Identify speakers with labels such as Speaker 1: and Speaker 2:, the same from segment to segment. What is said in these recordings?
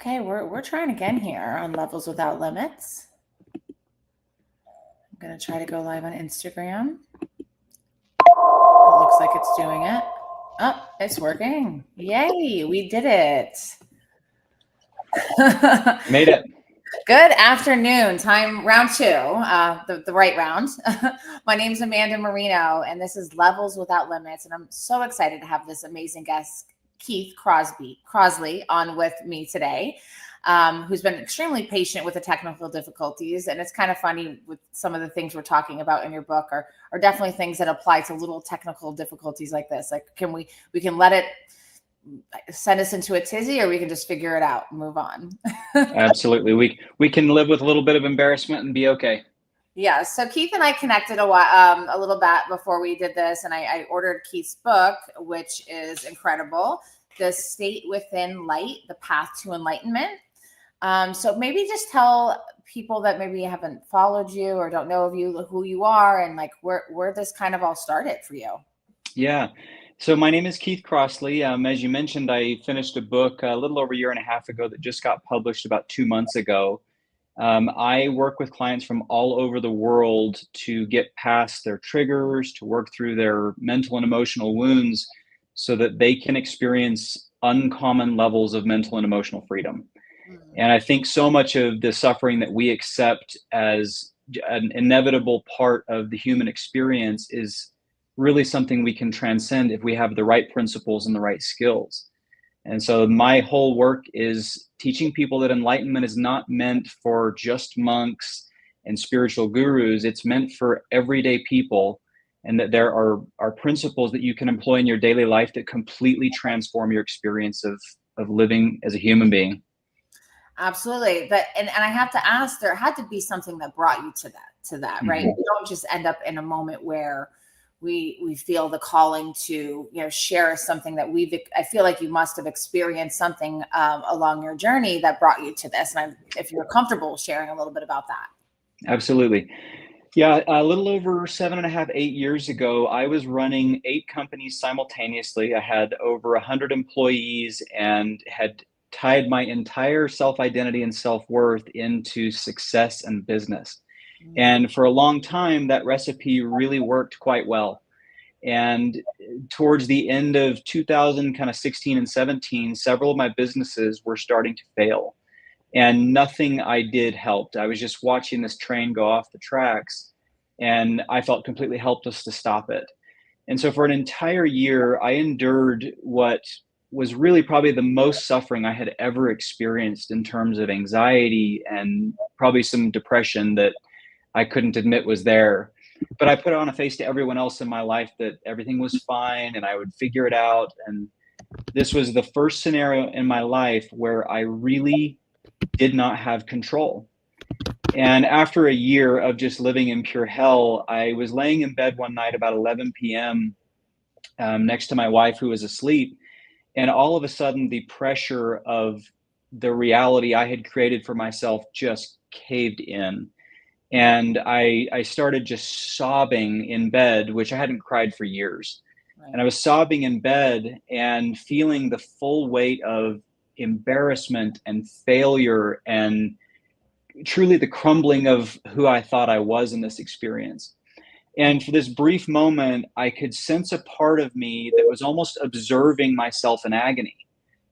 Speaker 1: Okay, we're trying again here on Levels Without Limits. I'm gonna try to go live on Instagram. It looks like it's doing it. Oh, it's working. Yay, we did it.
Speaker 2: Made it.
Speaker 1: Good afternoon. Time round two, the right round. My name's Amanda Marino, and this is Levels Without Limits. And I'm so excited to have this amazing guest, Keith Crosley, on with me today, who's been extremely patient with the technical difficulties. And it's kind of funny with some of the things we're talking about in your book are definitely things that apply to little technical difficulties like this. Like, we can let it send us into a tizzy, or we can just figure it out and move on.
Speaker 2: Absolutely. We can live with a little bit of embarrassment and be okay.
Speaker 1: Yeah. So Keith and I connected a little bit before we did this, and I ordered Keith's book, which is incredible. The State Within Light, The Path to Enlightenment. So maybe just tell people that maybe haven't followed you or don't know of you, who you are, and like where this kind of all started for you.
Speaker 2: Yeah. So my name is Keith Crossley. As you mentioned, I finished a book a little over a year and a half ago that just got published about 2 months ago. I work with clients from all over the world to get past their triggers, to work through their mental and emotional wounds so that they can experience uncommon levels of mental and emotional freedom. And I think so much of the suffering that we accept as an inevitable part of the human experience is really something we can transcend if we have the right principles and the right skills. And so my whole work is teaching people that enlightenment is not meant for just monks and spiritual gurus. It's meant for everyday people, and that there are principles that you can employ in your daily life that completely transform your experience of living as a human being.
Speaker 1: Absolutely. But and I have to ask, there had to be something that brought you to that, right?
Speaker 2: Mm-hmm.
Speaker 1: You don't just end up in a moment where we feel the calling to, share something that I feel like you must have experienced something along your journey that brought you to this. And if you're comfortable sharing a little bit about that.
Speaker 2: Absolutely. Yeah, a little over 7.5, 8 years ago, I was running 8 companies simultaneously. I had over 100 employees and had tied my entire self-identity and self-worth into success and business. And for a long time, that recipe really worked quite well. And towards the end of 2016 and 17, several of my businesses were starting to fail. And nothing I did helped. I was just watching this train go off the tracks, and I felt completely helpless to stop it. And so for an entire year, I endured what was really probably the most suffering I had ever experienced in terms of anxiety and probably some depression that I couldn't admit was there. But I put on a face to everyone else in my life that everything was fine and I would figure it out. And this was the first scenario in my life where I really did not have control. And after a year of just living in pure hell, I was laying in bed one night about 11 p.m. Next to my wife, who was asleep. And all of a sudden, the pressure of the reality I had created for myself just caved in. And I started just sobbing in bed, which I hadn't cried for years. Right. And I was sobbing in bed and feeling the full weight of embarrassment and failure and truly the crumbling of who I thought I was in this experience. And for this brief moment, I could sense a part of me that was almost observing myself in agony.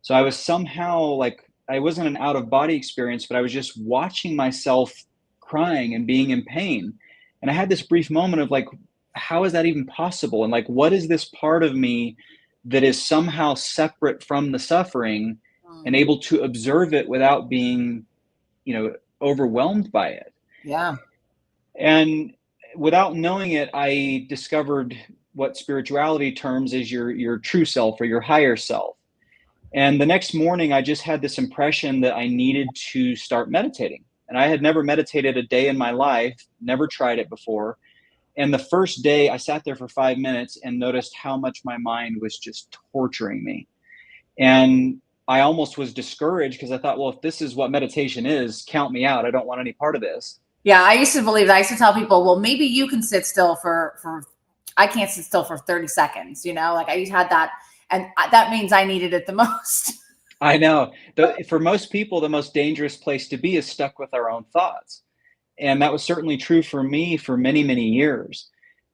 Speaker 2: So I was somehow like, I wasn't an out of body experience, but I was just watching myself crying and being in pain. And I had this brief moment of like, how is that even possible? And like, what is this part of me that is somehow separate from the suffering and able to observe it without being, overwhelmed by it?
Speaker 1: Yeah.
Speaker 2: And without knowing it, I discovered what spirituality terms is your true self or your higher self. And the next morning, I just had this impression that I needed to start meditating. And I had never meditated a day in my life, never tried it before. And the first day I sat there for 5 minutes and noticed how much my mind was just torturing me. And I almost was discouraged because I thought, well, if this is what meditation is, count me out. I don't want any part of this.
Speaker 1: Yeah, I used to believe that. I used to tell people, well, maybe you can sit still for I can't sit still for 30 seconds, like I had that, and that means I needed it the most.
Speaker 2: I know. For most people, the most dangerous place to be is stuck with our own thoughts. And that was certainly true for me for many, many years.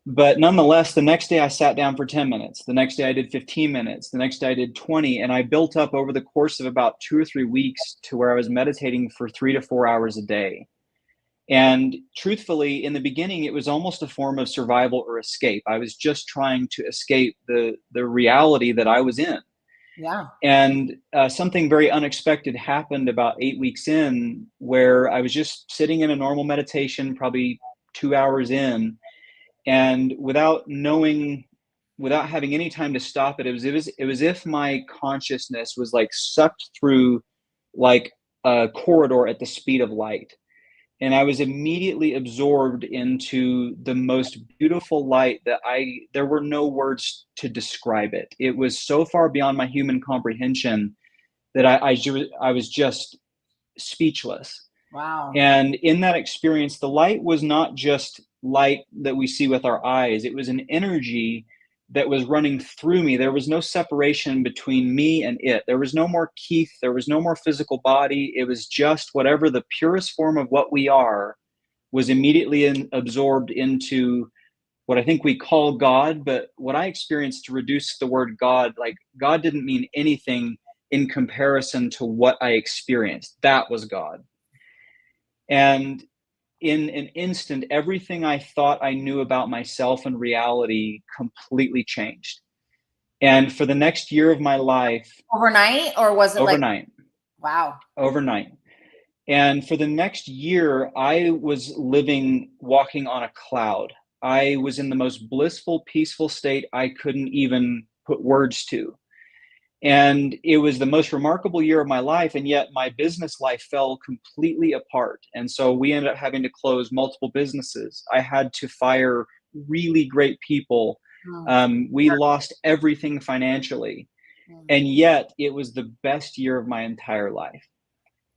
Speaker 2: But nonetheless, the next day I sat down for 10 minutes. The next day I did 15 minutes. The next day I did 20. And I built up over the course of about 2 or 3 weeks to where I was meditating for 3 to 4 hours a day. And truthfully, in the beginning, it was almost a form of survival or escape. I was just trying to escape the reality that I was in.
Speaker 1: Yeah.
Speaker 2: And something very unexpected happened about 8 weeks in, where I was just sitting in a normal meditation, probably 2 hours in, and without having any time to stop it, it was if my consciousness was like sucked through like a corridor at the speed of light. And I was immediately absorbed into the most beautiful light that there were no words to describe it. It was so far beyond my human comprehension that I was just speechless.
Speaker 1: Wow.
Speaker 2: And in that experience, the light was not just light that we see with our eyes. It was an energy that was running through me. There was no separation between me and it. There was no more Keith. There was no more physical body. It was just whatever the purest form of what we are was immediately absorbed into what I think we call God. But what I experienced, to reduce the word God, like God didn't mean anything in comparison to what I experienced. That was God. And in an instant, everything I thought I knew about myself and reality completely changed. And for the next year of my life,
Speaker 1: Overnight, or was it like,
Speaker 2: overnight,
Speaker 1: wow.
Speaker 2: overnight. And for the next year, I was walking on a cloud. I was in the most blissful, peaceful state I couldn't even put words to. And it was the most remarkable year of my life. And yet my business life fell completely apart. And so we ended up having to close multiple businesses. I had to fire really great people. We lost everything financially. And yet it was the best year of my entire life.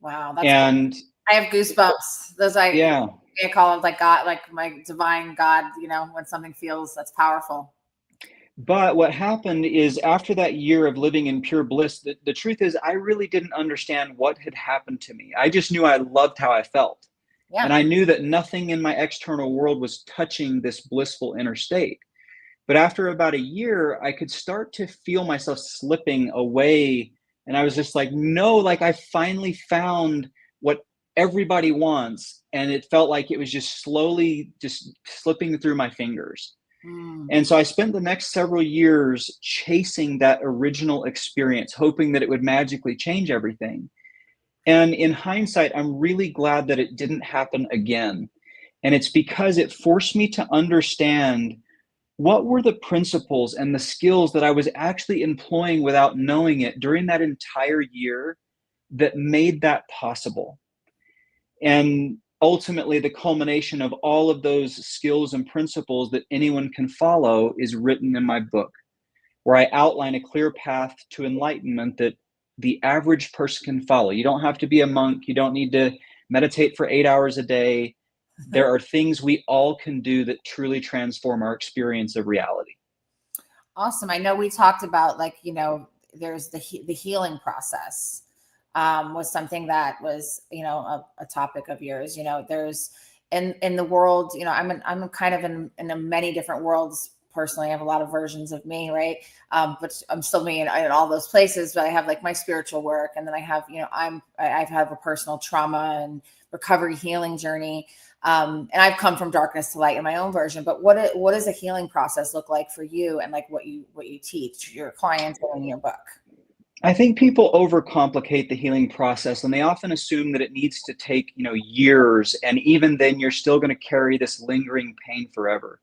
Speaker 1: Wow. That's
Speaker 2: And
Speaker 1: I have goosebumps. Those
Speaker 2: yeah.
Speaker 1: I call it like God, like my divine God, when something feels that's powerful.
Speaker 2: But what happened is, after that year of living in pure bliss, the truth is I really didn't understand what had happened to me. I just knew I loved how I felt.
Speaker 1: Yeah.
Speaker 2: And I knew that nothing in my external world was touching this blissful inner state. But after about a year, I could start to feel myself slipping away. And I was just like, no, like I finally found what everybody wants. And it felt like it was just slowly just slipping through my fingers. And so I spent the next several years chasing that original experience, hoping that it would magically change everything. And in hindsight, I'm really glad that it didn't happen again. And it's because it forced me to understand what were the principles and the skills that I was actually employing without knowing it during that entire year that made that possible. And ultimately, the culmination of all of those skills and principles that anyone can follow is written in my book, where I outline a clear path to enlightenment that the average person can follow. You don't have to be a monk. You don't need to meditate for 8 hours a day. There are things we all can do that truly transform our experience of reality.
Speaker 1: Awesome. I know we talked about, there's the healing process. Was something that was, a topic of yours. There's in the world, I'm kind of in many different worlds. Personally, I have a lot of versions of me, right? But I'm still me in all those places. But I have like my spiritual work, and then I have, I've had a personal trauma and recovery healing journey. And I've come from darkness to light in my own version. But what does a healing process look like for you, and like what you teach your clients in your book?
Speaker 2: I think people overcomplicate the healing process, and they often assume that it needs to take, years. And even then, you're still going to carry this lingering pain forever.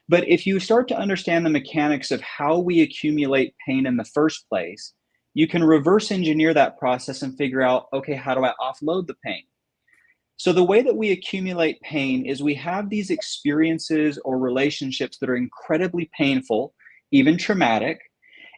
Speaker 2: But if you start to understand the mechanics of how we accumulate pain in the first place, you can reverse engineer that process and figure out, okay, how do I offload the pain? So the way that we accumulate pain is we have these experiences or relationships that are incredibly painful, even traumatic.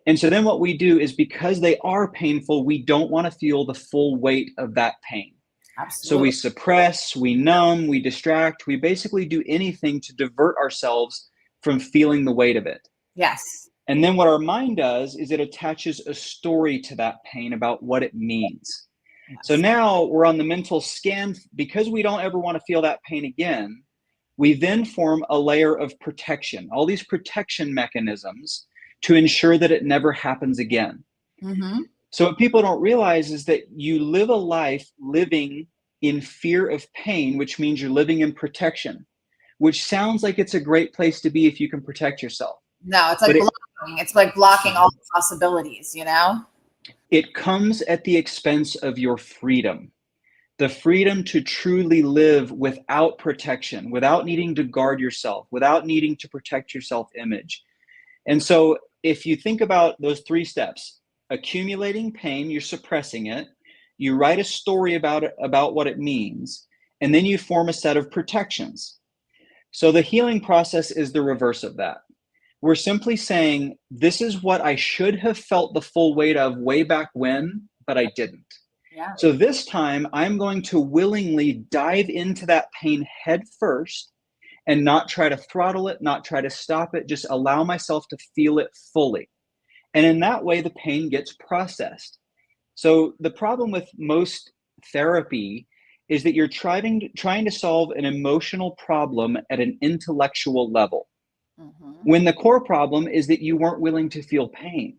Speaker 2: And so then what we do is, because they are painful, we don't want to feel the full weight of that pain.
Speaker 1: Absolutely.
Speaker 2: So we suppress, we numb, we distract, we basically do anything to divert ourselves from feeling the weight of it.
Speaker 1: Yes.
Speaker 2: And then what our mind does is it attaches a story to that pain about what it means. So
Speaker 1: Yes.
Speaker 2: now we're on the mental scan because we don't ever want to feel that pain again. We then form a layer of protection, all these protection mechanisms to ensure that it never happens again.
Speaker 1: Mm-hmm.
Speaker 2: So what people don't realize is that you live a life living in fear of pain, which means you're living in protection, which sounds like it's a great place to be if you can protect yourself.
Speaker 1: No, it's
Speaker 2: But
Speaker 1: like blocking. It's like blocking all the possibilities, you know?
Speaker 2: it comes at the expense of your freedom. The freedom to truly live without protection, without needing to guard yourself, without needing to protect your self-image. And so if you think about those three steps, accumulating pain, you're suppressing it, you write a story about it, about what it means, and then you form a set of protections. So the healing process is the reverse of that. We're simply saying, this is what I should have felt the full weight of way back when, but I didn't.
Speaker 1: Yeah.
Speaker 2: So this time I'm going to willingly dive into that pain head first and not try to throttle it, not try to stop it, just allow myself to feel it fully. And in that way, the pain gets processed. So the problem with most therapy is that you're trying to solve an emotional problem at an intellectual level,
Speaker 1: Mm-hmm.
Speaker 2: when the core problem is that you weren't willing to feel pain.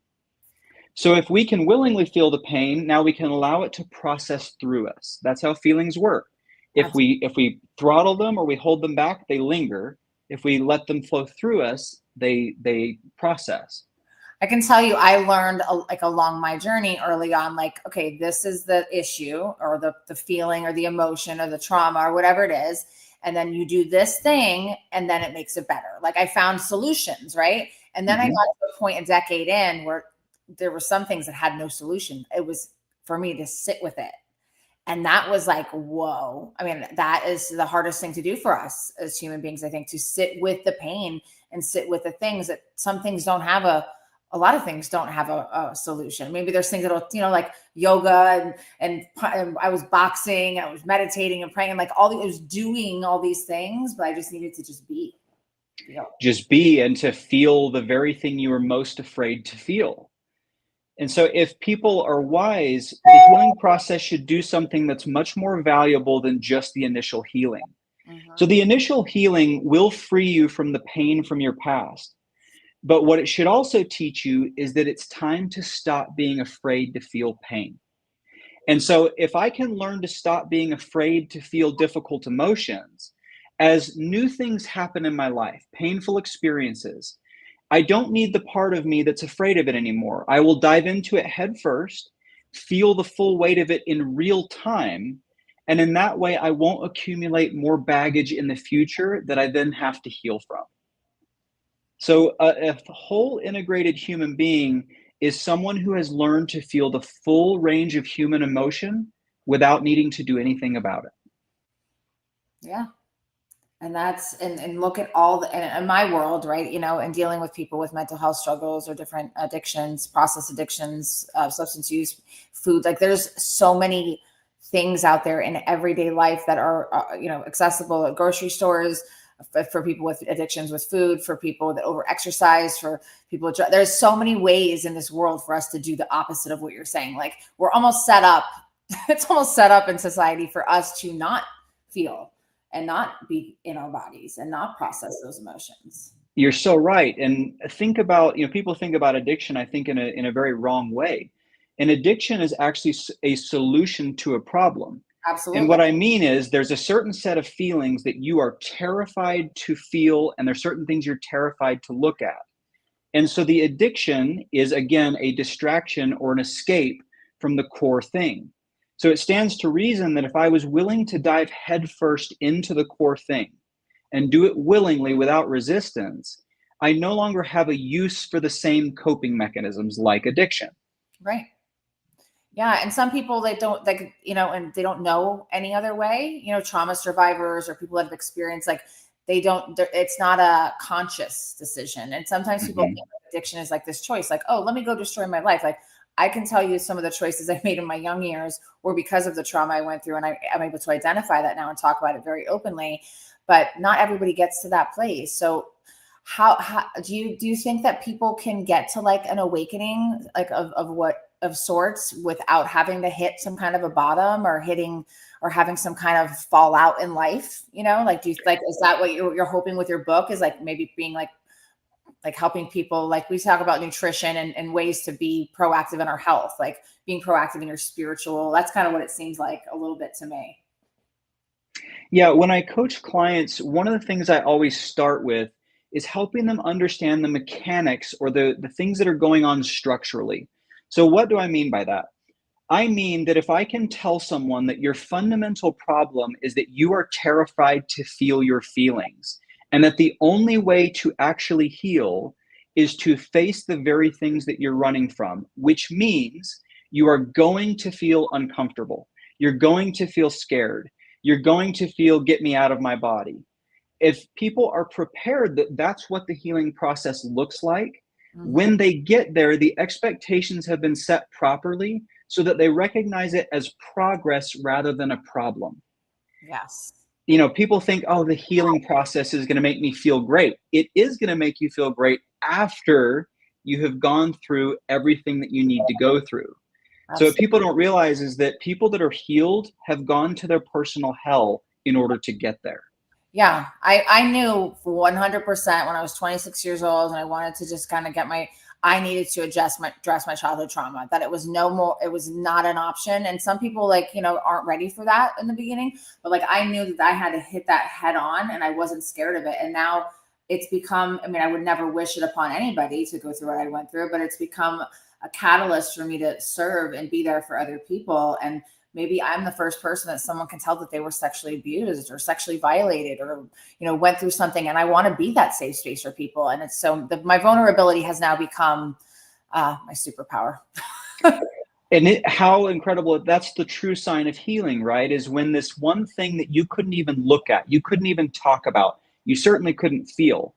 Speaker 2: So if we can willingly feel the pain, now we can allow it to process through us. That's how feelings work. If we throttle them or we hold them back, they linger. If we let them flow through us, they process.
Speaker 1: I can tell you, I learned like along my journey early on, like, okay, this is the issue or the feeling or the emotion or the trauma or whatever it is. And then you do this thing and then it makes it better. Like I found solutions, right? And then I got
Speaker 2: Mhm.
Speaker 1: to a point a decade in where there were some things that had no solution. It was for me to sit with it. And that was like, whoa. I mean, that is the hardest thing to do for us as human beings, I think, to sit with the pain and sit with the things that some things don't have a lot of things don't have a solution. Maybe there's things that'll, you know, like yoga and I was boxing, I was meditating and praying, and like I was doing all these things, but I just needed to just be. You know.
Speaker 2: Just be and to feel the very thing you were most afraid to feel. And so if people are wise, the healing process should do something that's much more valuable than just the initial healing. So
Speaker 1: Mm-hmm.
Speaker 2: the initial healing will free you from the pain from your past. But what it should also teach you is that it's time to stop being afraid to feel pain. And so if I can learn to stop being afraid to feel difficult emotions, as new things happen in my life, painful experiences, I don't need the part of me that's afraid of it anymore. I will dive into it head first, feel the full weight of it in real time. And in that way, I won't accumulate more baggage in the future that I then have to heal from. So, a whole integrated human being is someone who has learned to feel the full range of human emotion without needing to do anything about it.
Speaker 1: Yeah. And that's and look at all the and in my world, right? You know, and dealing with people with mental health struggles or different addictions, process addictions, substance use, food. Like there's so many things out there in everyday life that are you know, accessible at grocery stores for people with addictions with food, for people that over exercise, for people. There's so many ways in this world for us to do the opposite of what you're saying. Like we're almost set up. It's almost set up in society for us to not feel and not be in our bodies and not process those emotions.
Speaker 2: You're so right. And think about, people think about addiction, I think, in a very wrong way. An addiction is actually a solution to a problem. And
Speaker 1: Absolutely.
Speaker 2: what I mean is there's a certain set of feelings that you are terrified to feel, and there's certain things you're terrified to look at. And so the addiction is, again, a distraction or an escape from the core thing. So it stands to reason that if I was willing to dive headfirst into the core thing and do it willingly without resistance, I no longer have a use for the same coping mechanisms like addiction.
Speaker 1: Right. Yeah. And some people they don't like, you know, and they don't know any other way, you know, trauma survivors or people that have experienced like they don't, it's not a conscious decision. And sometimes people
Speaker 2: Mhm.
Speaker 1: think addiction is like this choice, like, oh, let me go destroy my life. Like I can tell you some of the choices I made in my young years were because of the trauma I went through. And I'm able to identify that now and talk about it very openly. But not everybody gets to that place. So how do you think that people can get to like an awakening, like of sorts, without having to hit some kind of a bottom, or having some kind of fallout in life? Like, do you like, is that what you're hoping with your book, is like maybe being like helping people, like we talk about nutrition and ways to be proactive in our health, like being proactive in your spiritual? That's kind of what it seems like a little bit to me.
Speaker 2: Yeah, when I coach clients, one of the things I always start with is helping them understand the mechanics, or the things that are going on structurally. So, what do I mean by that? I mean that if I can tell someone that your fundamental problem is that you are terrified to feel your feelings, and that the only way to actually heal is to face the very things that you're running from, which means you are going to feel uncomfortable. You're going to feel scared. You're going to feel, get me out of my body. If people are prepared that that's what the healing process looks like,
Speaker 1: Mhm.
Speaker 2: when they get there, the expectations have been set properly so that they recognize it as progress rather than a problem.
Speaker 1: Yes.
Speaker 2: People think, oh, the healing process is going to make me feel great. It is going to make you feel great after you have gone through everything that you need to go through. So what
Speaker 1: Absolutely.
Speaker 2: people don't realize is that people that are healed have gone to their personal hell in order to get there.
Speaker 1: Yeah, I knew 100% when I was 26 years old, and I wanted to just kind of I needed to address my childhood trauma, that it was no more, it was not an option. And some people, like, aren't ready for that in the beginning, but like I knew that I had to hit that head on, and I wasn't scared of it. And now it's become, I mean, I would never wish it upon anybody to go through what I went through, but it's become a catalyst for me to serve and be there for other people. And maybe I'm the first person that someone can tell that they were sexually abused or sexually violated, or, went through something. And I want to be that safe space for people. And it's my vulnerability has now become my superpower.
Speaker 2: And how incredible, that's the true sign of healing, right? Is when this one thing that you couldn't even look at, you couldn't even talk about, you certainly couldn't feel.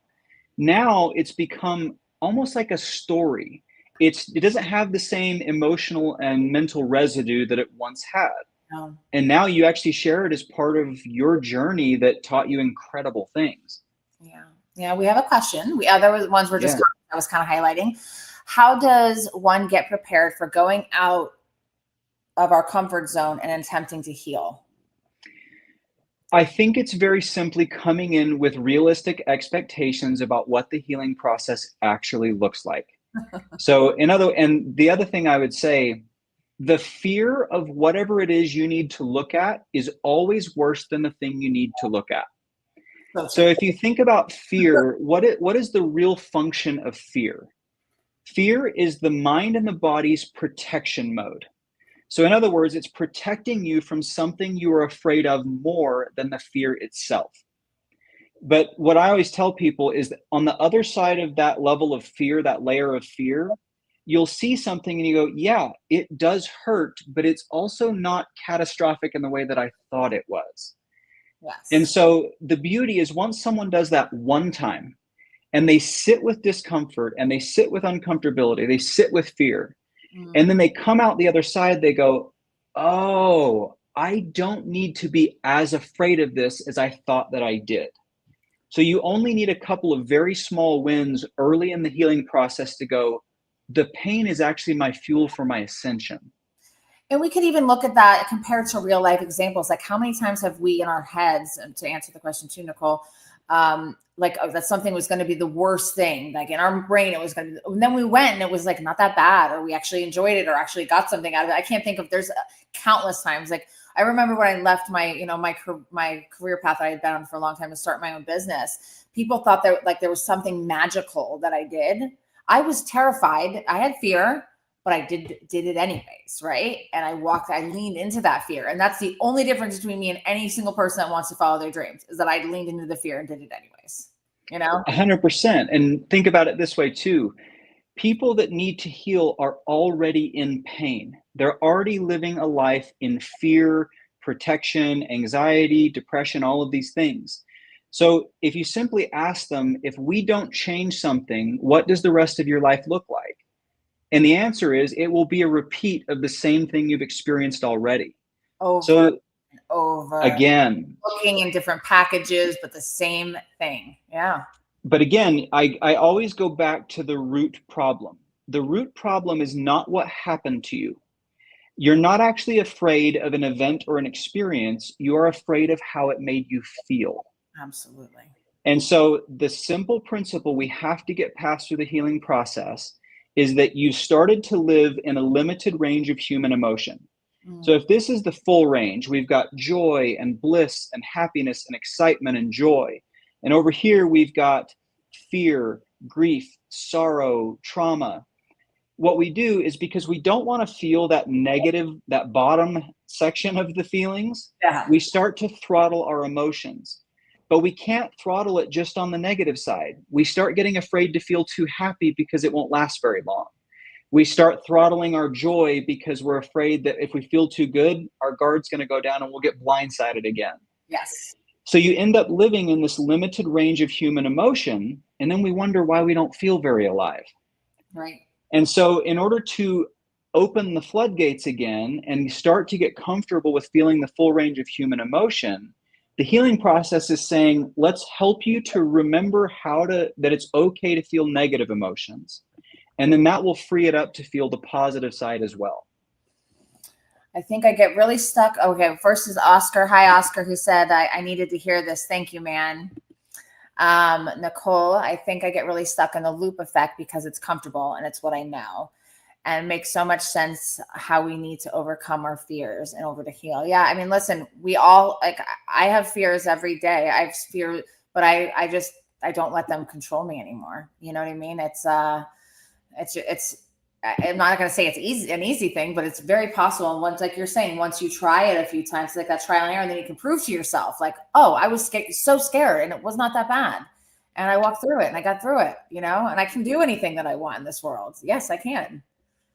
Speaker 2: Now it's become almost like a story. It doesn't have the same emotional and mental residue that it once had.
Speaker 1: Um,
Speaker 2: And now you actually share it as part of your journey that taught you incredible things.
Speaker 1: yeah. Yeah. We have a question. There was ones we're just,
Speaker 2: Yeah.
Speaker 1: I was kind of highlighting. How does one get prepared for going out of our comfort zone and attempting to heal?
Speaker 2: I think it's very simply coming in with realistic expectations about what the healing process actually looks like. And the other thing I would say, the fear of whatever it is you need to look at is always worse than the thing you need to look at.
Speaker 1: So
Speaker 2: So
Speaker 1: true.
Speaker 2: if you think about fear, what is the real function of fear? Fear is the mind and the body's protection mode. So in other words, it's protecting you from something you are afraid of more than the fear itself. But what I always tell people is that on the other side of that level of fear, that layer of fear, you'll see something and you go, yeah, it does hurt, but it's also not catastrophic in the way that I thought it was. And
Speaker 1: Yes.
Speaker 2: so the beauty is once someone does that one time and they sit with discomfort and they sit with uncomfortability, they sit with fear,
Speaker 1: Mm.
Speaker 2: and then they come out the other side, they go, oh, I don't need to be as afraid of this as I thought that I did. So you only need a couple of very small wins early in the healing process to go, the pain is actually my fuel for my ascension.
Speaker 1: And we could even look at that compared to real life examples. Like, how many times have we in our heads, and to answer the question too, Nicole, like, oh, that something was going to be the worst thing. Like in our brain, it was going to be, and then we went and it was like not that bad, or we actually enjoyed it, or actually got something out of it. I can't think of, there's countless times. Like, I remember when I left my career path that I had been on for a long time to start my own business. People thought that like there was something magical that I did. I was terrified. I had fear, but I did it anyways, right? And I leaned into that fear. And that's the only difference between me and any single person that wants to follow their dreams, is that I leaned into the fear and did it anyways,
Speaker 2: 100%. And think about it this way too. People that need to heal are already in pain. They're already living a life in fear, protection, anxiety, depression, all of these things. So if you simply ask them, if we don't change something, what does the rest of your life look like? And the answer is it will be a repeat of the same thing you've experienced already.
Speaker 1: over
Speaker 2: So
Speaker 1: and over,
Speaker 2: again,
Speaker 1: looking in different packages, but the same thing. Yeah.
Speaker 2: But again, I always go back to the root problem. The root problem is not what happened to you. You're not actually afraid of an event or an experience. You are afraid of how it made you feel.
Speaker 1: Absolutely.
Speaker 2: And so the simple principle we have to get past through the healing process is that you started to live in a limited range of human emotion. So if this is the full range, we've got joy and bliss and happiness and excitement and joy. And over here, we've got fear, grief, sorrow, trauma. What we do is, because we don't want to feel that negative, that bottom section of the feelings,
Speaker 1: Yeah.
Speaker 2: we start to throttle our emotions. But we can't throttle it just on the negative side. We start getting afraid to feel too happy because it won't last very long. We start throttling our joy because we're afraid that if we feel too good, our guard's going to go down and we'll get blindsided again.
Speaker 1: Yes.
Speaker 2: So you end up living in this limited range of human emotion, and then we wonder why we don't feel very alive.
Speaker 1: Right.
Speaker 2: And so in order to open the floodgates again and start to get comfortable with feeling the full range of human emotion, the healing process is saying, let's help you to remember that it's okay to feel negative emotions. And then that will free it up to feel the positive side as well.
Speaker 1: I think I get really stuck. Okay, first is Oscar. Hi, Oscar, who said I needed to hear this. Thank you, man. Nicole, I think I get really stuck in the loop effect because it's comfortable and it's what I know. And it makes so much sense how we need to overcome our fears in order to heal. Yeah, I mean, listen, we all, like, I have fears every day. I have fear, but I don't let them control me anymore. You know what I mean? It's I'm not going to say it's an easy thing, but it's very possible. And once, like you're saying, once you try it a few times, like that trial and error, and then you can prove to yourself, like, oh, I was so scared and it was not that bad. And I walked through it and I got through it, and I can do anything that I want in this world. Yes, I can.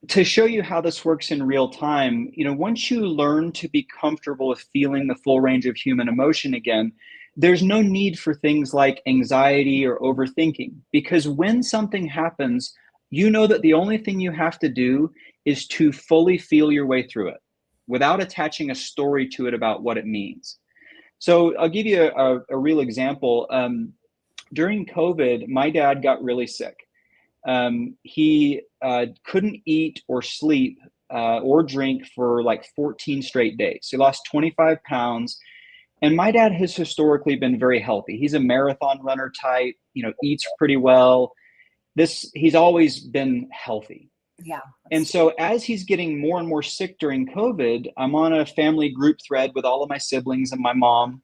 Speaker 2: To show you how this works in real time, once you learn to be comfortable with feeling the full range of human emotion again, there's no need for things like anxiety or overthinking, because when something happens, you know that the only thing you have to do is to fully feel your way through it without attaching a story to it about what it means. So I'll give you a real example. During COVID, my dad got really sick. He couldn't eat or sleep or drink for like 14 straight days. He lost 25 pounds. And my dad has historically been very healthy. He's a marathon runner type, eats pretty well. He's always been healthy.
Speaker 1: Yeah.
Speaker 2: And so as he's getting more and more sick during COVID, I'm on a family group thread with all of my siblings and my mom.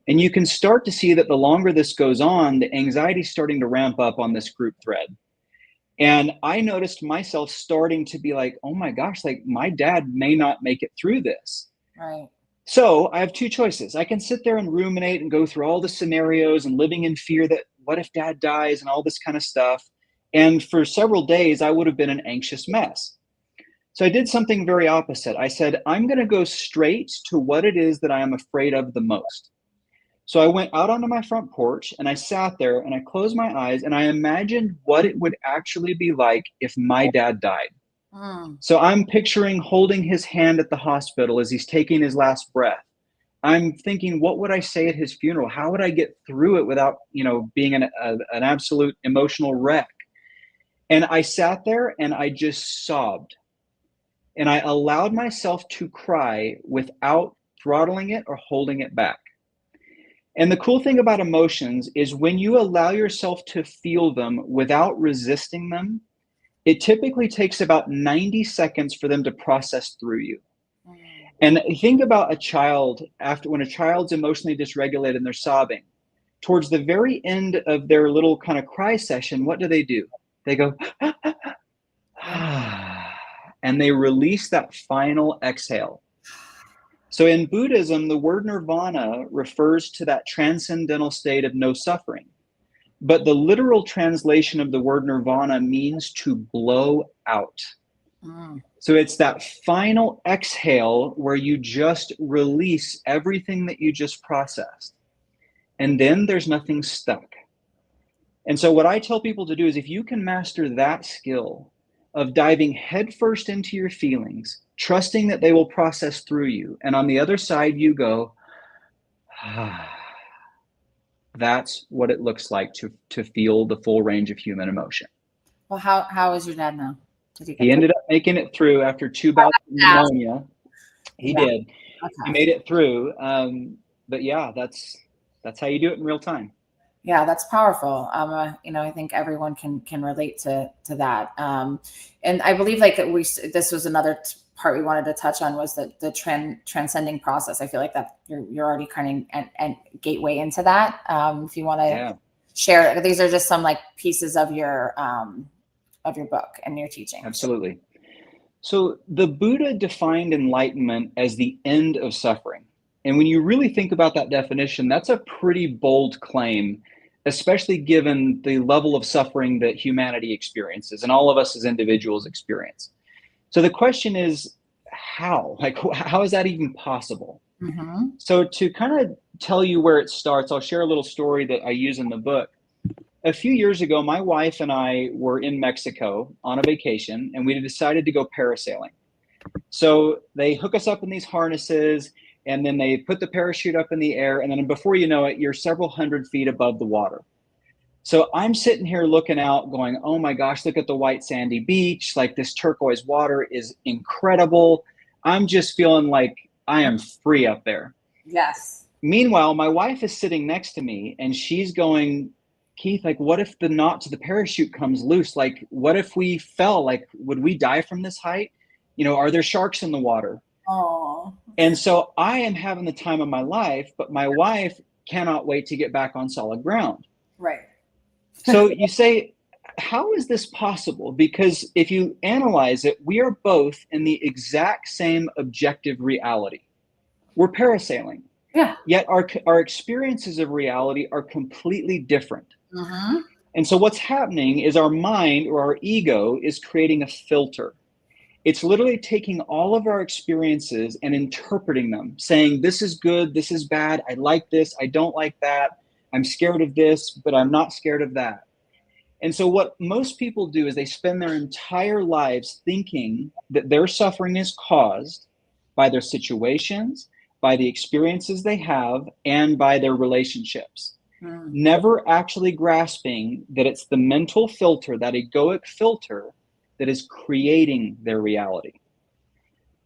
Speaker 2: And you can start to see that the longer this goes on, the anxiety is starting to ramp up on this group thread. And I noticed myself starting to be like, oh my gosh, like my dad may not make it through this.
Speaker 1: Right.
Speaker 2: So I have two choices. I can sit there and ruminate and go through all the scenarios and living in fear that what if dad dies and all this kind of stuff. And for several days, I would have been an anxious mess. So I did something very opposite. I said, I'm going to go straight to what it is that I am afraid of the most. So I went out onto my front porch and I sat there and I closed my eyes and I imagined what it would actually be like if my dad died. So I'm picturing holding his hand at the hospital as he's taking his last breath. I'm thinking, what would I say at his funeral? How would I get through it without, being an absolute emotional wreck? And I sat there and I just sobbed. And I allowed myself to cry without throttling it or holding it back. And the cool thing about emotions is when you allow yourself to feel them without resisting them, it typically takes about 90 seconds for them to process through you. And think about a child, when a child's emotionally dysregulated and they're sobbing, towards the very end of their little kind of cry session, what do? They go, and they release that final exhale. So in Buddhism, the word nirvana refers to that transcendental state of no suffering. But the literal translation of the word nirvana means to blow out. So it's that final exhale where you just release everything that you just processed. And then there's nothing stuck. And so what I tell people to do is if you can master that skill of diving headfirst into your feelings, trusting that they will process through you, and on the other side you go, That's what it looks like to feel the full range of human emotion.
Speaker 1: Well, how is your dad now? Did he
Speaker 2: He
Speaker 1: get through?
Speaker 2: ended up making it through after 2 bouts of
Speaker 1: Yeah.
Speaker 2: pneumonia. He
Speaker 1: Yeah.
Speaker 2: did. He
Speaker 1: Okay.
Speaker 2: made it through. But yeah, that's how you do it in real time.
Speaker 1: Yeah, that's powerful. I think everyone can relate to that. And I believe like this was another part we wanted to touch on was the transcending process. I feel like that you're already kind of and gateway into that. If you want to
Speaker 2: Yeah,
Speaker 1: share, these are just some like pieces of your book and your teachings.
Speaker 2: absolutely. So the Buddha defined enlightenment as the end of suffering. And when you really think about that definition, that's a pretty bold claim, especially given the level of suffering that humanity experiences and all of us as individuals experience. So the question is, how? Like, how is that even possible?
Speaker 1: Mm-hmm.
Speaker 2: So to kind of tell you where it starts, I'll share a little story that I use in the book. A few years ago, my wife and I were in Mexico on a vacation, and we decided to go parasailing. So they hook us up in these harnesses, and then they put the parachute up in the air, and then before you know it, you're several hundred feet above the water. So I'm sitting here looking out, going, oh my gosh, look at the white sandy beach. Like, this turquoise water is incredible. I'm just feeling like I am free up there.
Speaker 1: Yes.
Speaker 2: Meanwhile, my wife is sitting next to me and she's going, Keith, like, what if the knot to the parachute comes loose? Like, what if we fell? Like, would we die from this height? Are there sharks in the water?
Speaker 1: Oh.
Speaker 2: And so I am having the time of my life, but my wife cannot wait to get back on solid ground.
Speaker 1: Right.
Speaker 2: So you say, how is this possible? Because if you analyze it, we are both in the exact same objective reality. We're parasailing.
Speaker 1: Yeah.
Speaker 2: Yet our experiences of reality are completely different.
Speaker 1: Mm-hmm.
Speaker 2: And so what's happening is our mind or our ego is creating a filter. It's literally taking all of our experiences and interpreting them, saying, this is good, this is bad, I like this, I don't like that, I'm scared of this, but I'm not scared of that. And so what most people do is they spend their entire lives thinking that their suffering is caused by their situations, by the experiences they have, and by their relationships. Never actually grasping that it's the mental filter, that egoic filter, that is creating their reality.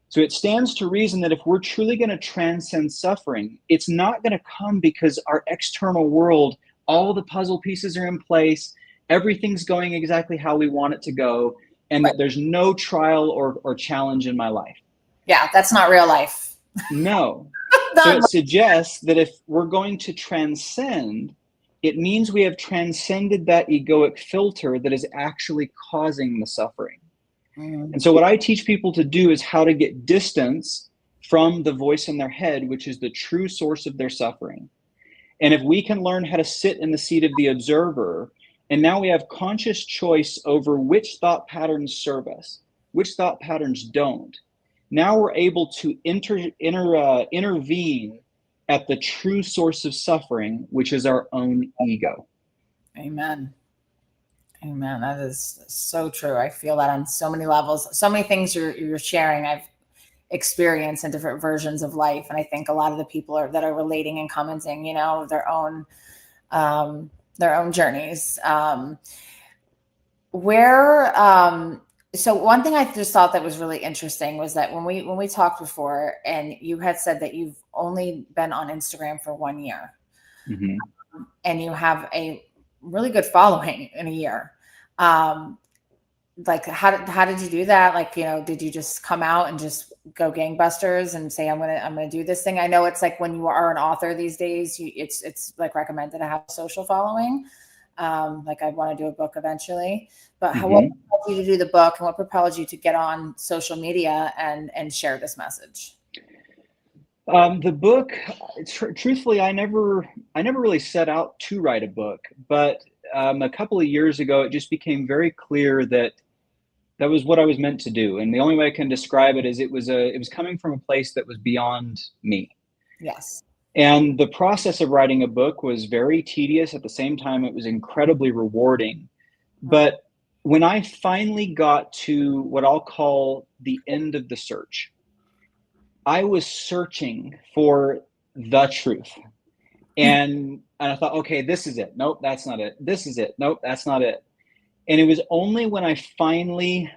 Speaker 2: So it stands to reason that if we're truly going to transcend suffering, it's not going to come because our external world, all the puzzle pieces are in place, everything's going exactly how we want it to go, and that there's no trial or challenge in my life.
Speaker 1: Yeah, that's not real life.
Speaker 2: No. So it suggests that if we're going to transcend, it means we have transcended that egoic filter that is actually causing the suffering. And so what I teach people to do is how to get distance from the voice in their head, which is the true source of their suffering. And if we can learn how to sit in the seat of the observer, and now we have conscious choice over which thought patterns serve us, which thought patterns don't. Now we're able to intervene at the true source of suffering, which is our own ego.
Speaker 1: Amen. Amen. That is so true. I feel that on so many levels. So many things you're sharing, I've experienced in different versions of life, and I think a lot of the people that are relating and commenting, their own journeys. So one thing I just thought that was really interesting was that when we talked before, and you had said that you've only been on Instagram for 1 year, and you have a really good following in a year. Like how did you do that? Like, did you just come out and just go gangbusters and say, I'm gonna do this thing? I know it's like when you are an author these days, it's like recommended to have a social following. Like I want to do a book eventually, but what propelled you to do the book, and what propelled you to get on social media and share this message?
Speaker 2: The book, truthfully, I never really set out to write a book, but a couple of years ago, it just became very clear that was what I was meant to do. And the only way I can describe it is it was coming from a place that was beyond me.
Speaker 1: Yes.
Speaker 2: And the process of writing a book was very tedious. At the same time, it was incredibly rewarding. But when I finally got to what I'll call the end of the search, I was searching for the truth. And I thought, okay, this is it. Nope, that's not it. This is it. Nope, that's not it. And it was only when I finally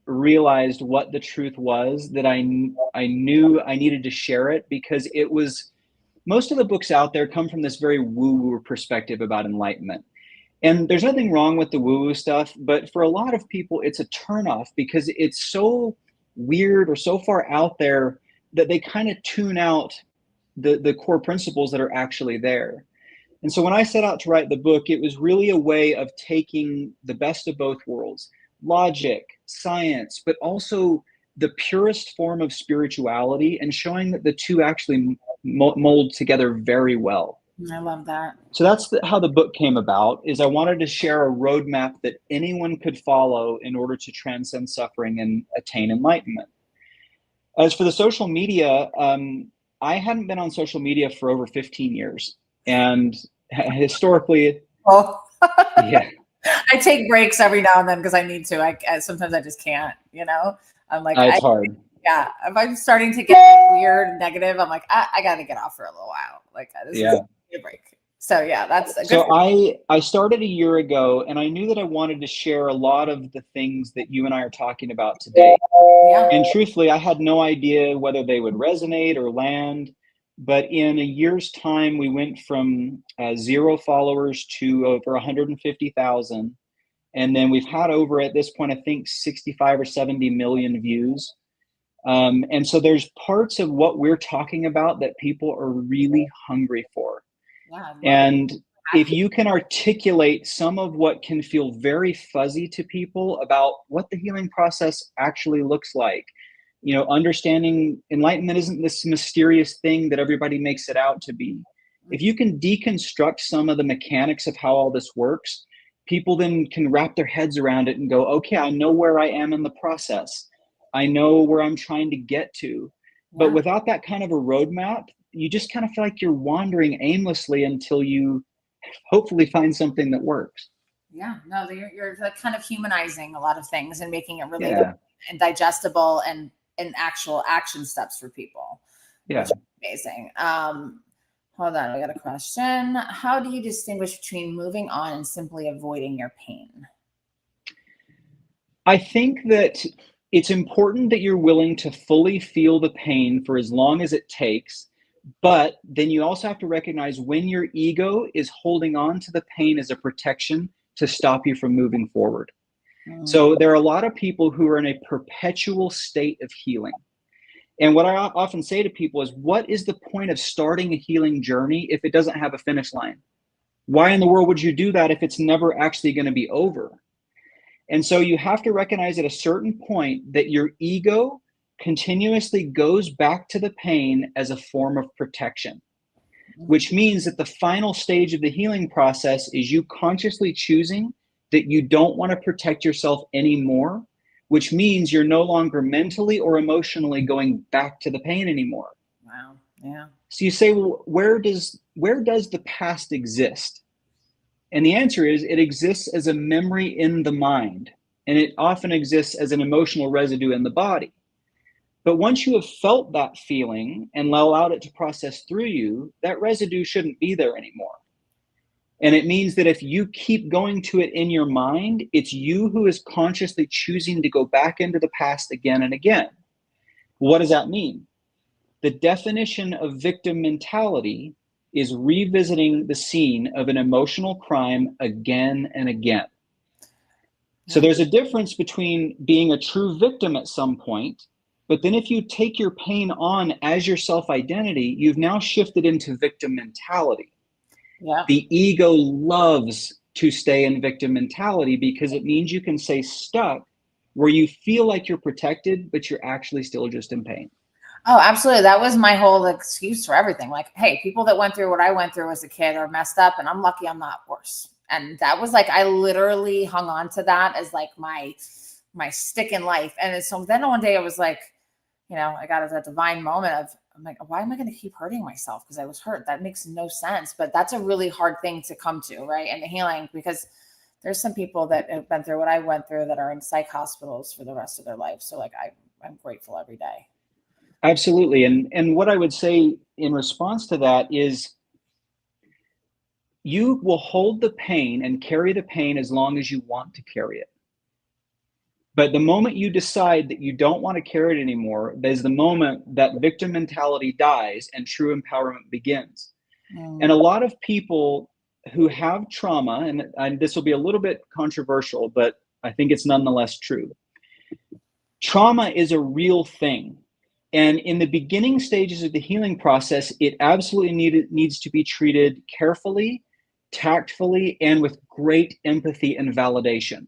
Speaker 2: realized what the truth was that I knew I needed to share it, because it was, most of the books out there come from this very woo-woo perspective about enlightenment. And there's nothing wrong with the woo-woo stuff, but for a lot of people, it's a turnoff because it's so weird or so far out there that they kind of tune out the core principles that are actually there. And so when I set out to write the book, it was really a way of taking the best of both worlds, logic, science, but also the purest form of spirituality, and showing that the two actually mold together very well.
Speaker 1: I love that.
Speaker 2: So that's how the book came about, is I wanted to share a roadmap that anyone could follow in order to transcend suffering and attain enlightenment. As for the social media, I hadn't been on social media for over 15 years. And historically,
Speaker 1: Oh,
Speaker 2: yeah,
Speaker 1: I take breaks every now and then because I need to. Sometimes I just can't, I'm like,
Speaker 2: it's hard.
Speaker 1: Yeah, if I'm starting to get like weird and negative, I'm like, I got to get off for a little while. Like, this is a break. So yeah, that's a good.
Speaker 2: So I started a year ago, and I knew that I wanted to share a lot of the things that you and I are talking about today.
Speaker 1: Yeah.
Speaker 2: And truthfully, I had no idea whether they would resonate or land. But in a year's time, we went from 0 followers to over 150,000. And then we've had over, at this point, I think 65 or 70 million views. And so there's parts of what we're talking about that people are really hungry for.
Speaker 1: Yeah,
Speaker 2: and if you can articulate some of what can feel very fuzzy to people about what the healing process actually looks like, understanding enlightenment isn't this mysterious thing that everybody makes it out to be. If you can deconstruct some of the mechanics of how all this works, people then can wrap their heads around it and go, okay, I know where I am in the process. I know where I'm trying to get to. But without that kind of a roadmap, you just kind of feel like you're wandering aimlessly until you hopefully find something that works.
Speaker 1: Yeah, no, you're like kind of humanizing a lot of things and making it really and digestible and actual action steps for people.
Speaker 2: Yeah.
Speaker 1: Which is amazing. Hold on, I got a question. How do you distinguish between moving on and simply avoiding your pain?
Speaker 2: I think that it's important that you're willing to fully feel the pain for as long as it takes. But then you also have to recognize when your ego is holding on to the pain as a protection to stop you from moving forward. So there are a lot of people who are in a perpetual state of healing. And what I often say to people is, what is the point of starting a healing journey if it doesn't have a finish line? Why in the world would you do that if it's never actually going to be over? And so you have to recognize at a certain point that your ego continuously goes back to the pain as a form of protection, which means that the final stage of the healing process is you consciously choosing that you don't want to protect yourself anymore, which means you're no longer mentally or emotionally going back to the pain anymore.
Speaker 1: Wow. Yeah.
Speaker 2: So you say, well, where does the past exist? And the answer is, it exists as a memory in the mind, and it often exists as an emotional residue in the body. But once you have felt that feeling and allowed it to process through you, that residue shouldn't be there anymore. And it means that if you keep going to it in your mind, it's you who is consciously choosing to go back into the past again and again. What does that mean? The definition of victim mentality is revisiting the scene of an emotional crime again and again. So there's a difference between being a true victim at some point, but then if you take your pain on as your self-identity, you've now shifted into victim mentality.
Speaker 1: Yeah.
Speaker 2: The ego loves to stay in victim mentality because it means you can stay stuck where you feel like you're protected, but you're actually still just in pain.
Speaker 1: Oh, absolutely. That was my whole excuse for everything. Like, hey, people that went through what I went through as a kid are messed up, and I'm lucky I'm not worse. And that was like, I literally hung on to that as like my stick in life. And so then one day I was like, I got that divine moment of, I'm like, why am I going to keep hurting myself? Because I was hurt. That makes no sense. But that's a really hard thing to come to, right? And the healing, because there's some people that have been through what I went through that are in psych hospitals for the rest of their life. So like, I'm grateful every day.
Speaker 2: Absolutely. And what I would say in response to that is, you will hold the pain and carry the pain as long as you want to carry it. But the moment you decide that you don't want to carry it anymore, there's the moment that victim mentality dies and true empowerment begins. And a lot of people who have trauma, and this will be a little bit controversial, but I think it's nonetheless true. Trauma is a real thing. And in the beginning stages of the healing process, it absolutely needs to be treated carefully, tactfully, and with great empathy and validation.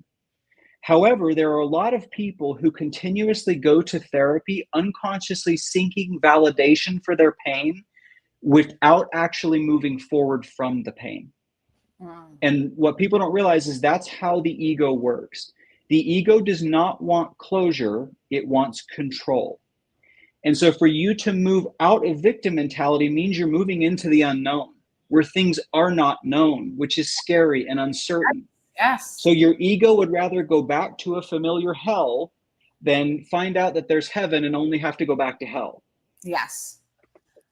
Speaker 2: However, there are a lot of people who continuously go to therapy unconsciously seeking validation for their pain without actually moving forward from the pain. And what people don't realize is that's how the ego works. The ego does not want closure, it wants control. And so for you to move out of victim mentality means you're moving into the unknown, where things are not known, which is scary and uncertain.
Speaker 1: Yes.
Speaker 2: So your ego would rather go back to a familiar hell than find out that there's heaven and only have to go back to hell.
Speaker 1: Yes.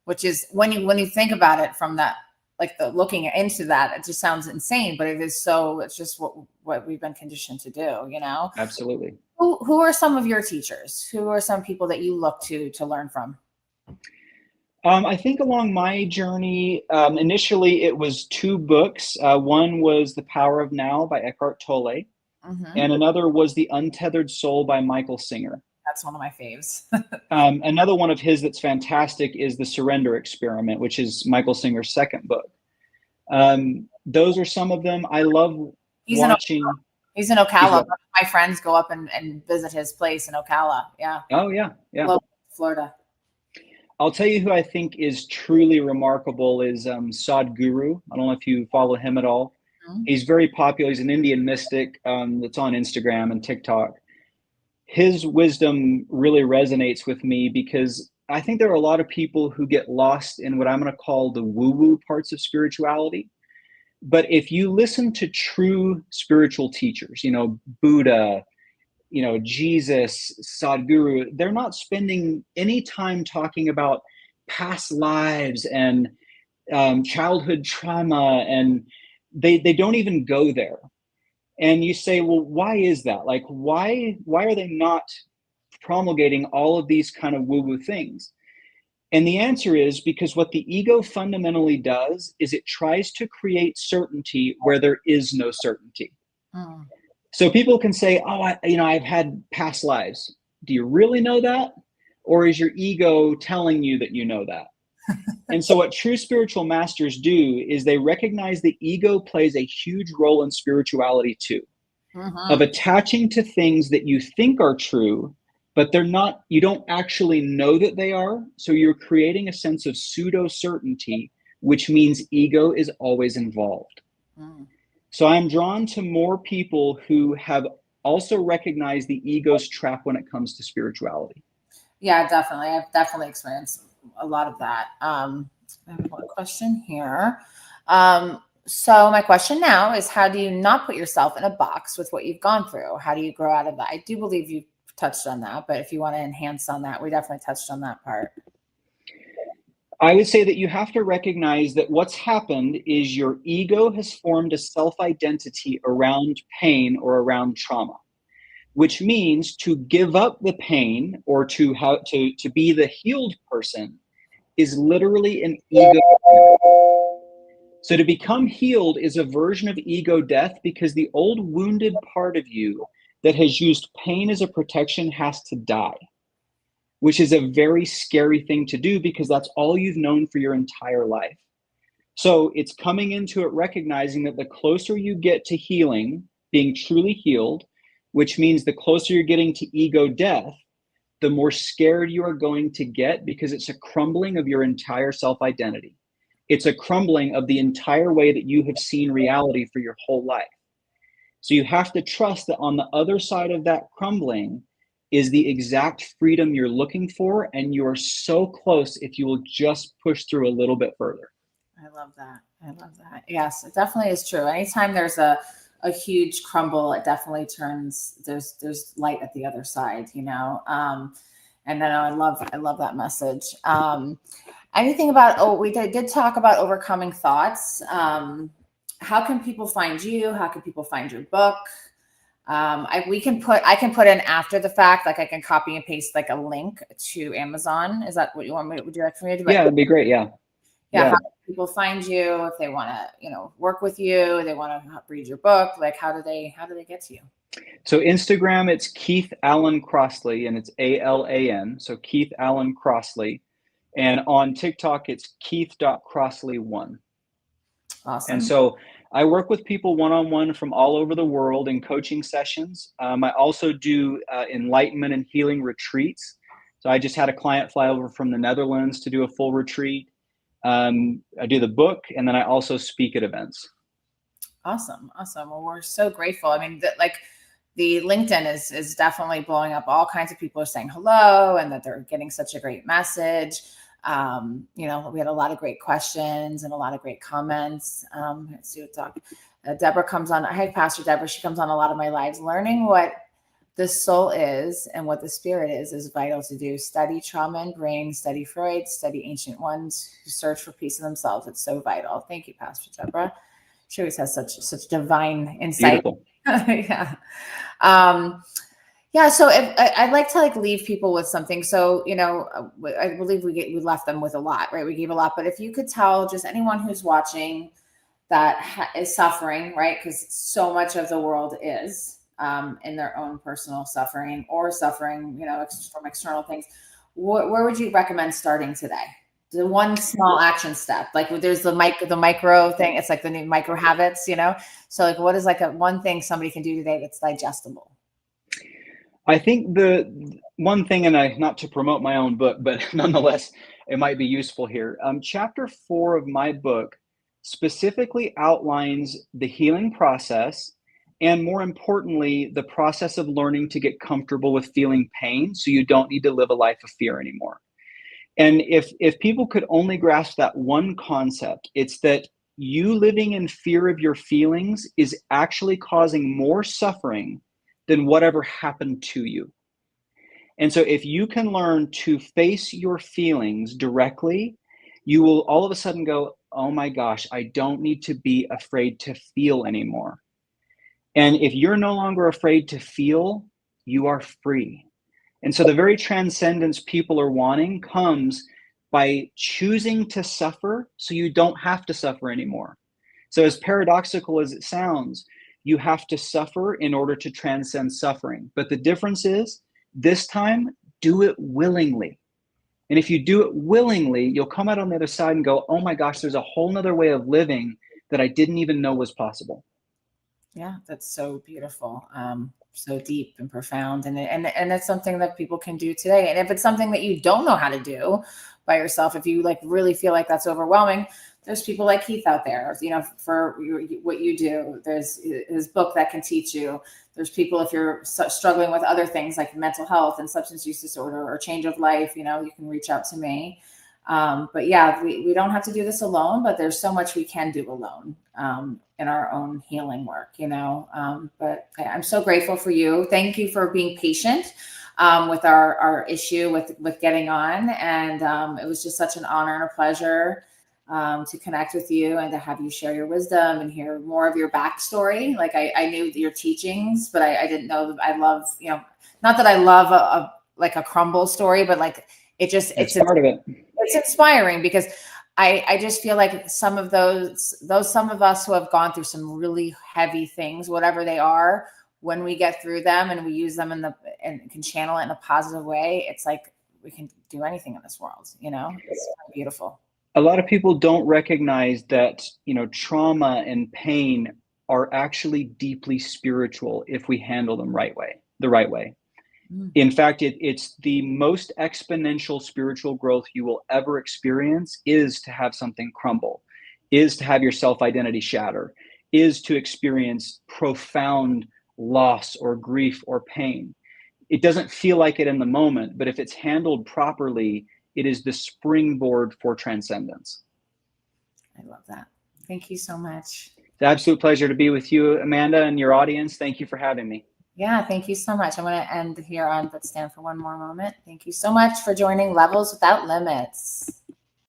Speaker 1: Which is when you think about it from that, like the looking into that, it just sounds insane, but it's just what we've been conditioned to do, you know?
Speaker 2: Absolutely.
Speaker 1: Who are some of your teachers? Who are some people that you look to learn from?
Speaker 2: I think along my journey, initially it was two books. One was The Power of Now by Eckhart Tolle, and another was The Untethered Soul by Michael Singer.
Speaker 1: That's one of my faves.
Speaker 2: Another one of his that's fantastic is The Surrender Experiment, which is Michael Singer's second book. Those are some of them. I love watching.
Speaker 1: He's in Ocala. My friends go up and visit his place in Ocala. Yeah.
Speaker 2: Oh, yeah. Yeah.
Speaker 1: Florida.
Speaker 2: I'll tell you who I think is truly remarkable is Sadhguru. I don't know if you follow him at all. He's very popular. He's an Indian mystic that's on Instagram and TikTok. His wisdom really resonates with me because I think there are a lot of people who get lost in what I'm going to call the woo-woo parts of spirituality. But if you listen to true spiritual teachers, Buddha, Jesus, Sadhguru, they're not spending any time talking about past lives and childhood trauma, and they don't even go there. And you say, well, why is that? Like, why are they not promulgating all of these kind of woo-woo things? And the answer is because what the ego fundamentally does is it tries to create certainty where there is no certainty. So people can say, oh, I've had past lives. Do you really know that? Or is your ego telling you that you know that? And so what true spiritual masters do is they recognize the ego plays a huge role in spirituality too, of attaching to things that you think are true, but they're not, you don't actually know that they are. So you're creating a sense of pseudo certainty, which means ego is always involved. So I'm drawn to more people who have also recognized the ego's trap when it comes to spirituality.
Speaker 1: Yeah, definitely. I've definitely experienced a lot of that. I have one question here. So my question now is, how do you not put yourself in a box with what you've gone through? How do you grow out of that? I do believe you touched on that, but if you want to enhance on that, we definitely touched on that part.
Speaker 2: I would say that you have to recognize that what's happened is your ego has formed a self-identity around pain or around trauma, which means to give up the pain or to be the healed person is literally an ego. So to become healed is a version of ego death because the old wounded part of you that has used pain as a protection has to die, which is a very scary thing to do because that's all you've known for your entire life. So it's coming into it, recognizing that the closer you get to healing, being truly healed, which means the closer you're getting to ego death, the more scared you are going to get because it's a crumbling of your entire self-identity. It's a crumbling of the entire way that you have seen reality for your whole life. So you have to trust that on the other side of that crumbling is the exact freedom you're looking for, and you are so close if you will just push through a little bit further.
Speaker 1: I love that. I love that. Yes, it definitely is true. Anytime there's a huge crumble, it definitely turns, there's light at the other side, and then I love that message. Anything about, we did talk about overcoming thoughts. how can people find you? How can people find your book? I can put in after the fact, like I can copy and paste like a link to Amazon. Is that what you want me? Would you like for me to do?
Speaker 2: Yeah, it'd be great. Yeah.
Speaker 1: Yeah.
Speaker 2: Yeah.
Speaker 1: How can people find you if they want to, work with you? They want to read your book. Like, how do they get to you?
Speaker 2: So Instagram, it's Keith Allen Crossley, and it's ALAN. So Keith Allen Crossley. And on TikTok, it's Keith.Crossley1.
Speaker 1: Awesome.
Speaker 2: And so I work with people one-on-one from all over the world in coaching sessions. I also do enlightenment and healing retreats. So I just had a client fly over from the Netherlands to do a full retreat. I do the book, and then I also speak at events.
Speaker 1: Awesome. Well, we're so grateful. I mean, the LinkedIn is definitely blowing up. All kinds of people are saying hello and that they're getting such a great message. We had a lot of great questions and a lot of great comments. Let's see what talk. Deborah comes on. Hi, Pastor Deborah. She comes on a lot of my lives. Learning what the soul is and what the spirit is vital to do. Study trauma and brain, study Freud, study ancient ones who search for peace in themselves. It's so vital. Thank you, Pastor Deborah. She always has such divine insight.
Speaker 2: Beautiful.
Speaker 1: Yeah. So I'd like to leave people with something. So, I believe we left them with a lot, right? We gave a lot, but if you could tell just anyone who's watching that is suffering, right? Because so much of the world is in their own personal suffering or suffering, from external things. Where would you recommend starting today? The one small action step, like there's the micro thing. It's like the new micro habits, So what is one thing somebody can do today that's digestible?
Speaker 2: I think the one thing, and not to promote my own book, but nonetheless, it might be useful here. Chapter 4 of my book specifically outlines the healing process, and more importantly, the process of learning to get comfortable with feeling pain so you don't need to live a life of fear anymore. And if people could only grasp that one concept, it's that you living in fear of your feelings is actually causing more suffering than whatever happened to you. And so if you can learn to face your feelings directly, you will all of a sudden go, oh my gosh, I don't need to be afraid to feel anymore. And if you're no longer afraid to feel, you are free. And so the very transcendence people are wanting comes by choosing to suffer so you don't have to suffer anymore. So as paradoxical as it sounds, you have to suffer in order to transcend suffering. But the difference is, this time, do it willingly. And if you do it willingly, you'll come out on the other side and go, oh my gosh, there's a whole nother way of living that I didn't even know was possible.
Speaker 1: Yeah, that's so beautiful. So deep and profound. And it's something that people can do today. And if it's something that you don't know how to do by yourself, if you really feel like that's overwhelming, there's people like Keith out there, for what you do. There's his book that can teach you. There's people, if you're struggling with other things like mental health and substance use disorder or change of life, you can reach out to me. But yeah, we don't have to do this alone, but there's so much we can do alone in our own healing work, but I'm so grateful for you. Thank you for being patient with our issue with getting on. And it was just such an honor and a pleasure to connect with you and to have you share your wisdom and hear more of your backstory. Like I knew your teachings, but I didn't know that I love, not that I love a crumble story, but it's
Speaker 2: part of it.
Speaker 1: It's inspiring because I just feel like some of us who have gone through some really heavy things, whatever they are, when we get through them and we use them and can channel it in a positive way, it's like we can do anything in this world. It's beautiful.
Speaker 2: A lot of people don't recognize that, trauma and pain are actually deeply spiritual if we handle them the right way. In fact, it's the most exponential spiritual growth you will ever experience is to have something crumble, is to have your self-identity shatter, is to experience profound loss or grief or pain. It doesn't feel like it in the moment, but if it's handled properly, it is the springboard for transcendence.
Speaker 1: I love that. Thank you so much.
Speaker 2: It's an absolute pleasure to be with you, Amanda, and your audience. Thank you for having me.
Speaker 1: Yeah, thank you so much. I'm going to end here on, but stand for one more moment. Thank you so much for joining Levels Without Limits.